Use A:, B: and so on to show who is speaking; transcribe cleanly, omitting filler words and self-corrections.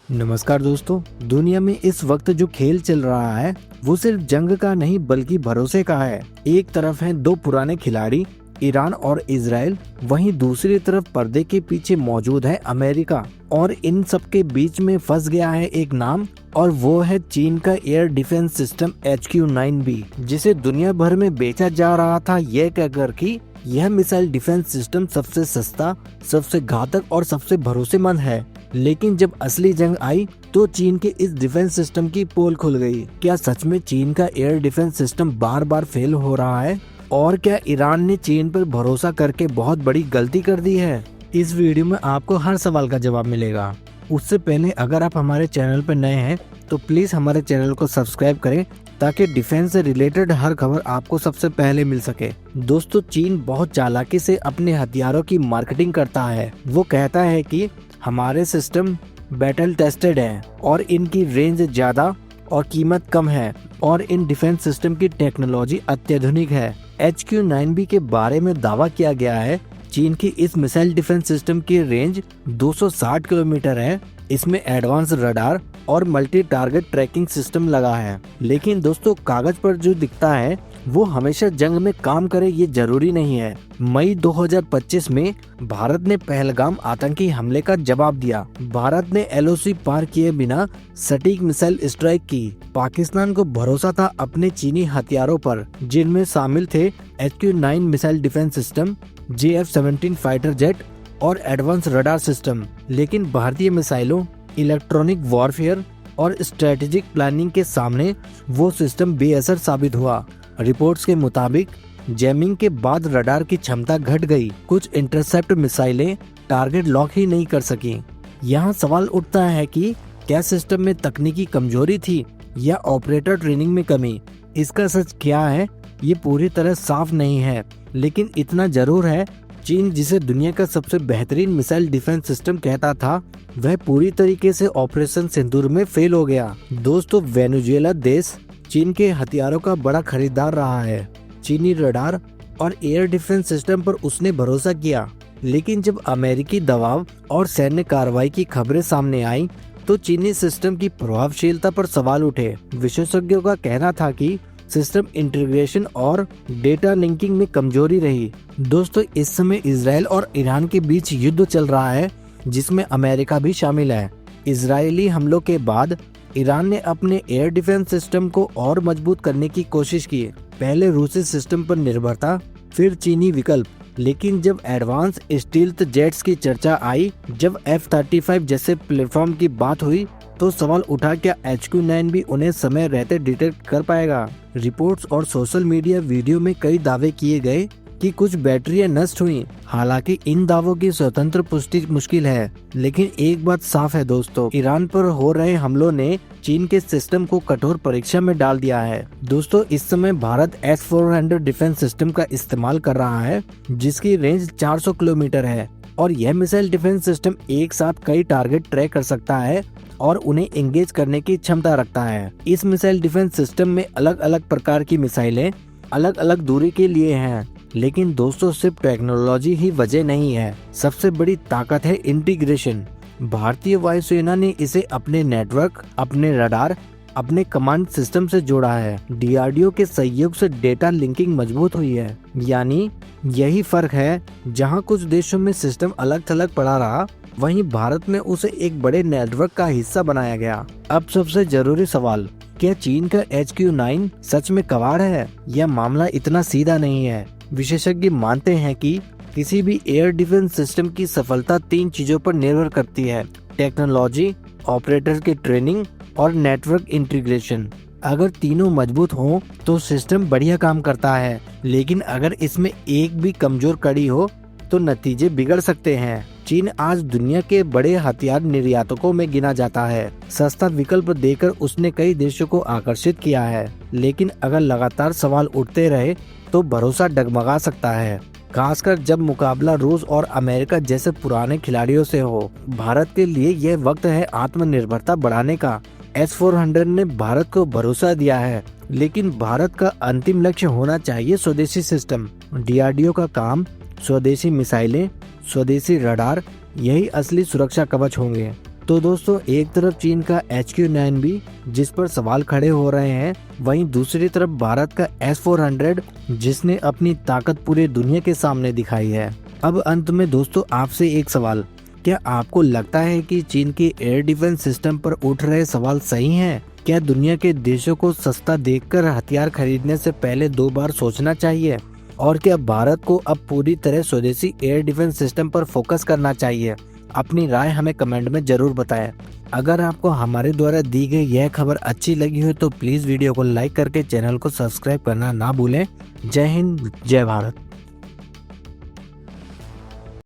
A: नमस्कार दोस्तों। दुनिया में इस वक्त जो खेल चल रहा है वो सिर्फ जंग का नहीं बल्कि भरोसे का है। एक तरफ हैं दो पुराने खिलाड़ी ईरान और इजराइल, वहीं दूसरी तरफ पर्दे के पीछे मौजूद है अमेरिका। और इन सब के बीच में फंस गया है एक नाम, और वो है चीन का एयर डिफेंस सिस्टम HQ-9B, जिसे दुनिया भर में बेचा जा रहा था ये कहकर कि यह मिसाइल डिफेंस सिस्टम सबसे सस्ता, सबसे घातक और सबसे भरोसेमंद है। लेकिन जब असली जंग आई तो चीन के इस डिफेंस सिस्टम की पोल खुल गई। क्या सच में चीन का एयर डिफेंस सिस्टम बार बार फेल हो रहा है? और क्या ईरान ने चीन पर भरोसा करके बहुत बड़ी गलती कर दी है? इस वीडियो में आपको हर सवाल का जवाब मिलेगा। उससे पहले अगर आप हमारे चैनल पर नए हैं तो प्लीज हमारे चैनल को सब्सक्राइब करें ताकि डिफेंस से रिलेटेड हर खबर आपको सबसे पहले मिल सके। दोस्तों, चीन बहुत चालाकी से अपने हथियारों की मार्केटिंग करता है। वो कहता है कि हमारे सिस्टम बैटल टेस्टेड है और इनकी रेंज ज्यादा और कीमत कम है और इन डिफेंस सिस्टम की टेक्नोलॉजी अत्याधुनिक है। HQ-9B के बारे में दावा किया गया है। चीन की इस मिसाइल डिफेंस सिस्टम की रेंज 260 किलोमीटर है। इसमें एडवांस रडार और मल्टी टारगेट ट्रैकिंग सिस्टम लगा है। लेकिन दोस्तों, कागज पर जो दिखता है वो हमेशा जंग में काम करे ये जरूरी नहीं है। मई 2025 में भारत ने पहलगाम आतंकी हमले का जवाब दिया। भारत ने LOC पार किए बिना सटीक मिसाइल स्ट्राइक की। पाकिस्तान को भरोसा था अपने चीनी हथियारों पर, जिनमें शामिल थे HQ-9 missile defence system, JF-17 fighter jet और एडवांस रडार सिस्टम। लेकिन भारतीय मिसाइलों, इलेक्ट्रॉनिक वॉरफेयर और स्ट्रेटेजिक प्लानिंग के सामने वो सिस्टम बेअसर साबित हुआ। रिपोर्ट्स के मुताबिक जैमिंग के बाद रडार की क्षमता घट गई। कुछ इंटरसेप्ट मिसाइलें टारगेट लॉक ही नहीं कर सकी। यहाँ सवाल उठता है कि क्या सिस्टम में तकनीकी कमजोरी थी या ऑपरेटर ट्रेनिंग में कमी? इसका सच क्या है ये पूरी तरह साफ नहीं है, लेकिन इतना जरूर है, चीन जिसे दुनिया का सबसे बेहतरीन मिसाइल डिफेंस सिस्टम कहता था वह पूरी तरीके से ऑपरेशन सिंदूर में फेल हो गया। दोस्तों, वेनेजुएला देश चीन के हथियारों का बड़ा खरीदार रहा है। चीनी रडार और एयर डिफेंस सिस्टम पर उसने भरोसा किया। लेकिन जब अमेरिकी दबाव और सैन्य कार्रवाई की खबरें सामने आई तो चीनी सिस्टम की प्रभावशीलता पर सवाल उठे। विशेषज्ञों का कहना था कि सिस्टम इंटीग्रेशन और डेटा लिंकिंग में कमजोरी रही। दोस्तों, इस समय इजराइल और ईरान के बीच युद्ध चल रहा है जिसमें अमेरिका भी शामिल है। इजरायली हमलों के बाद ईरान ने अपने एयर डिफेंस सिस्टम को और मजबूत करने की कोशिश की। पहले रूसी सिस्टम पर निर्भरता, फिर चीनी विकल्प। लेकिन जब एडवांस स्टील्थ जेट्स की चर्चा आई, जब F-35 जैसे प्लेटफॉर्म की बात हुई तो सवाल उठा, क्या HQ-9B उन्हें समय रहते डिटेक्ट कर पाएगा? रिपोर्ट्स और सोशल मीडिया वीडियो में कई दावे किए गए कि कुछ बैटरियां नष्ट हुई। हालांकि इन दावों की स्वतंत्र पुष्टि मुश्किल है। लेकिन एक बात साफ है दोस्तों, ईरान पर हो रहे हमलों ने चीन के सिस्टम को कठोर परीक्षा में डाल दिया है। दोस्तों, इस समय भारत S-400 डिफेंस सिस्टम का इस्तेमाल कर रहा है जिसकी रेंज 400 किलोमीटर है और यह मिसाइल डिफेंस सिस्टम एक साथ कई टारगेट ट्रैक कर सकता है और उन्हें एंगेज करने की क्षमता रखता है। इस मिसाइल डिफेंस सिस्टम में अलग अलग प्रकार की मिसाइलें अलग अलग दूरी के लिए हैं। लेकिन दोस्तों, सिर्फ टेक्नोलॉजी ही वजह नहीं है, सबसे बड़ी ताकत है इंटीग्रेशन। भारतीय वायुसेना ने इसे अपने नेटवर्क, अपने रडार, अपने कमांड सिस्टम से जोड़ा है। DRDO के सहयोग से डेटा लिंकिंग मजबूत हुई है। यानी यही फर्क है, जहां कुछ देशों में सिस्टम अलग थलग पड़ा रहा, वहीं भारत में उसे एक बड़े नेटवर्क का हिस्सा बनाया गया। अब सबसे जरूरी सवाल, क्या चीन का HQ-9 सच में कबाड़ है या मामला इतना सीधा नहीं है? विशेषज्ञ मानते हैं कि किसी भी एयर डिफेंस सिस्टम की सफलता 3 चीजों पर निर्भर करती है: टेक्नोलॉजी, ऑपरेटर की ट्रेनिंग और नेटवर्क इंटीग्रेशन। अगर तीनों मजबूत हों तो सिस्टम बढ़िया काम करता है, लेकिन अगर इसमें एक भी कमजोर कड़ी हो तो नतीजे बिगड़ सकते हैं। चीन आज दुनिया के बड़े हथियार निर्यातकों में गिना जाता है। सस्ता विकल्प देकर उसने कई देशों को आकर्षित किया है। लेकिन अगर लगातार सवाल उठते रहे तो भरोसा डगमगा सकता है, खासकर जब मुकाबला रूस और अमेरिका जैसे पुराने खिलाड़ियों से हो। भारत के लिए यह वक्त है आत्मनिर्भरता बढ़ाने का। S-400 ने भारत को भरोसा दिया है, लेकिन भारत का अंतिम लक्ष्य होना चाहिए स्वदेशी सिस्टम। DRDO का काम, स्वदेशी मिसाइलें, स्वदेशी रडार, यही असली सुरक्षा कवच होंगे। तो दोस्तों एक तरफ चीन का HQ-9B जिस पर सवाल खड़े हो रहे हैं, वहीं दूसरी तरफ भारत का S-400 जिसने अपनी ताकत पूरे दुनिया के सामने दिखाई है। अब अंत में दोस्तों आपसे एक सवाल, क्या आपको लगता है कि चीन के एयर डिफेंस सिस्टम पर उठ रहे सवाल सही हैं? क्या दुनिया के देशों को सस्ता देखकर हथियार खरीदने से पहले 2 बार सोचना चाहिए? और क्या भारत को अब पूरी तरह स्वदेशी एयर डिफेंस सिस्टम पर फोकस करना चाहिए? अपनी राय हमें कमेंट में जरूर बताएं। अगर आपको हमारे द्वारा दी गई यह खबर अच्छी लगी हो तो प्लीज वीडियो को लाइक करके चैनल को सब्सक्राइब करना ना भूलें। जय हिंद, जय भारत।